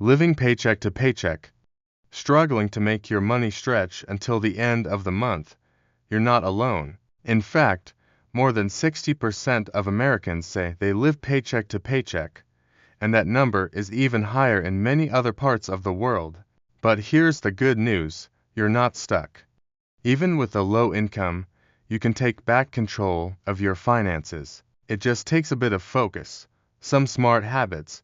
living paycheck to paycheck, struggling to make your money stretch until the end of the month, you're not alone. In fact, more than 60% of Americans say they live paycheck to paycheck, and that number is even higher in many other parts of the world. But here's the good news, you're not stuck. Even with a low income, you can take back control of your finances. It just takes a bit of focus, some smart habits,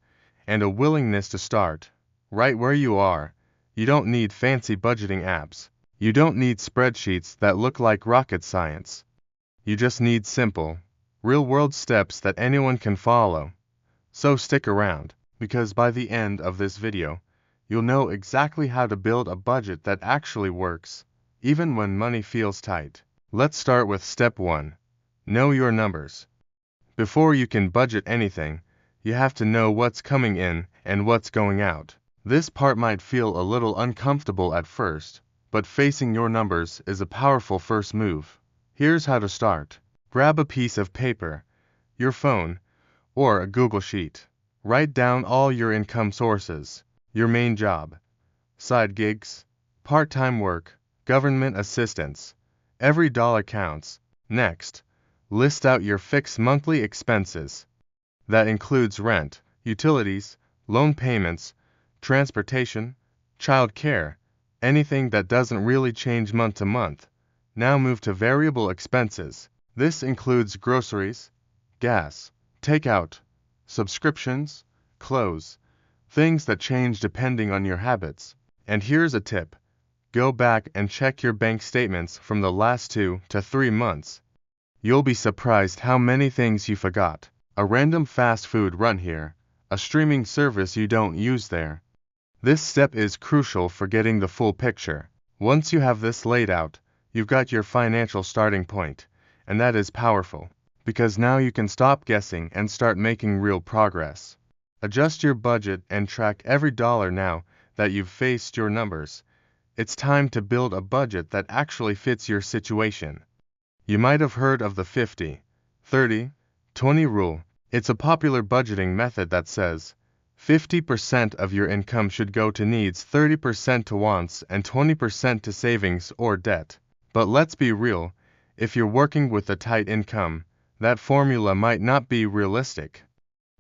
and a willingness to start right where you are. You don't need fancy budgeting apps. You don't need spreadsheets that look like rocket science. You just need simple, real-world steps that anyone can follow. So stick around, because by the end of this video, you'll know exactly how to build a budget that actually works, even when money feels tight. Let's start with step 1. Know your numbers. Before you can budget anything, you have to know what's coming in and what's going out. This part might feel a little uncomfortable at first, but facing your numbers is a powerful first move. Here's how to start. Grab a piece of paper, your phone, or a Google Sheet. Write down all your income sources, your main job, side gigs, part-time work, government assistance. Every dollar counts. Next, list out your fixed monthly expenses. That includes rent, utilities, loan payments, transportation, child care, anything that doesn't really change month to month. Now move to variable expenses. This includes groceries, gas, takeout, subscriptions, clothes, things that change depending on your habits. And here's a tip. Go back and check your bank statements from the last 2 to 3 months. You'll be surprised how many things you forgot. A random fast food run here, a streaming service you don't use there. This step is crucial for getting the full picture. Once you have this laid out, you've got your financial starting point, and that is powerful, because now you can stop guessing and start making real progress. Adjust your budget and track every dollar now that you've faced your numbers. It's time to build a budget that actually fits your situation. You might have heard of the 50, 30, 20 rule. It's a popular budgeting method that says 50% of your income should go to needs, 30% to wants, and 20% to savings or debt. But let's be real, if you're working with a tight income, that formula might not be realistic.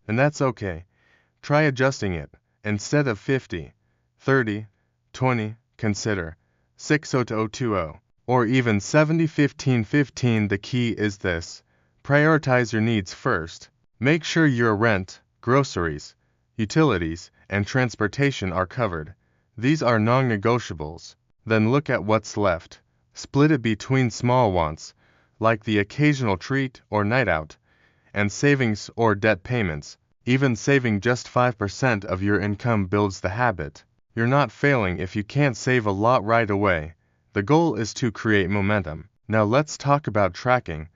And that's okay. Try adjusting it. Instead of 50, 30, 20, consider 60-20, or even 70-15-15. The key is this. Prioritize your needs first. Make sure your rent, groceries, utilities, and transportation are covered. These are non-negotiables. Then look at what's left. Split it between small wants, like the occasional treat or night out, and savings or debt payments. Even saving just 5% of your income builds the habit. You're not failing if you can't save a lot right away. The goal is to create momentum. Now let's talk about tracking,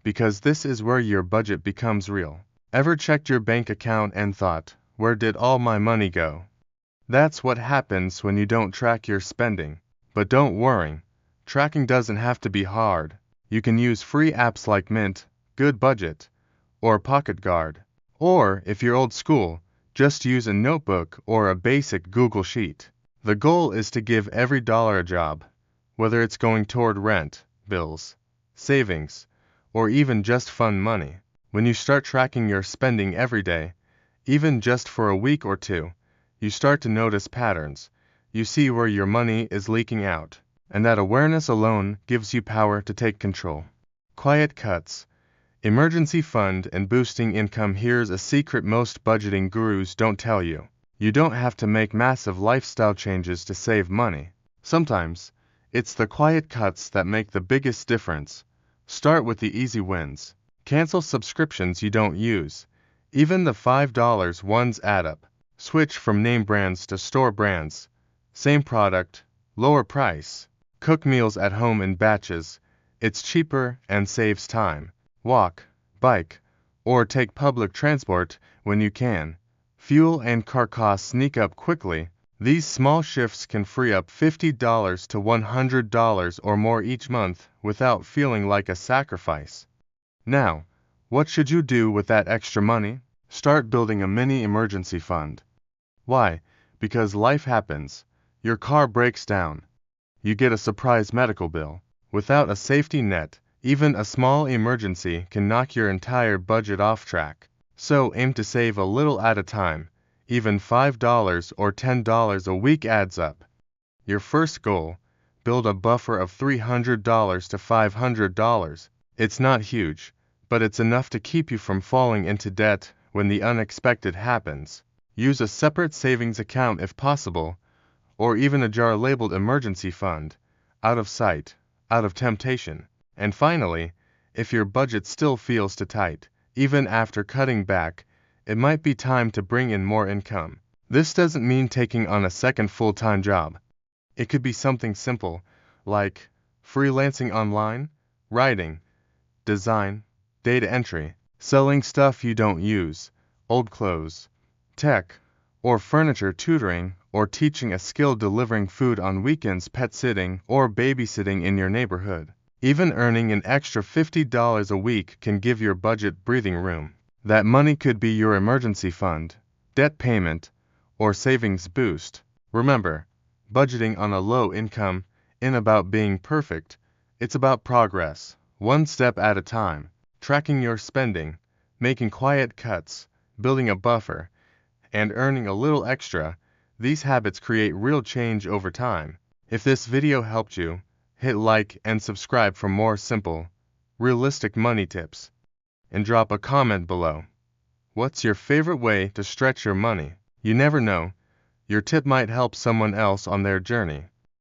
because this is where your budget becomes real. Ever checked your bank account and thought, where did all my money go? That's what happens when you don't track your spending. But don't worry, tracking doesn't have to be hard. You can use free apps like Mint, Good Budget, or Pocket Guard. Or, if you're old school, just use a notebook or a basic Google Sheet. The goal is to give every dollar a job, whether it's going toward rent, bills, savings, or even just fun money. When you start tracking your spending every day, even just for a week or two, you start to notice patterns. You see where your money is leaking out, and that awareness alone gives you power to take control. Quiet cuts, emergency fund, and boosting income. Here's a secret most budgeting gurus don't tell you. You don't have to make massive lifestyle changes to save money. Sometimes, it's the quiet cuts that make the biggest difference. Start with the easy wins. Cancel subscriptions you don't use. Even the $5 ones add up. Switch from name brands to store brands. Same product, lower price. Cook meals at home in batches. It's cheaper and saves time. Walk, bike, or take public transport when you can. Fuel and car costs sneak up quickly. These small shifts can free up $50 to $100 or more each month without feeling like a sacrifice. Now, what should you do with that extra money? Start building a mini emergency fund. Why? Because life happens. Your car breaks down. You get a surprise medical bill. Without a safety net, even a small emergency can knock your entire budget off track. So aim to save a little at a time. Even $5 or $10 a week adds up. Your first goal: build a buffer of $300 to $500. It's not huge, but it's enough to keep you from falling into debt when the unexpected happens. Use a separate savings account if possible, or even a jar labeled emergency fund, out of sight, out of temptation. And finally, if your budget still feels too tight, even after cutting back, it might be time to bring in more income. This doesn't mean taking on a second full-time job. It could be something simple, like freelancing online, writing, design, data entry, selling stuff you don't use, old clothes, tech, or furniture, tutoring, or teaching a skill, delivering food on weekends, pet sitting, or babysitting in your neighborhood. Even earning an extra $50 a week can give your budget breathing room. That money could be your emergency fund, debt payment, or savings boost. Remember, budgeting on a low income isn't about being perfect. It's about progress, one step at a time, tracking your spending, making quiet cuts, building a buffer, and earning a little extra. These habits create real change over time. If this video helped you, hit like and subscribe for more simple, realistic money tips. And drop a comment below. What's your favorite way to stretch your money? You never know, your tip might help someone else on their journey.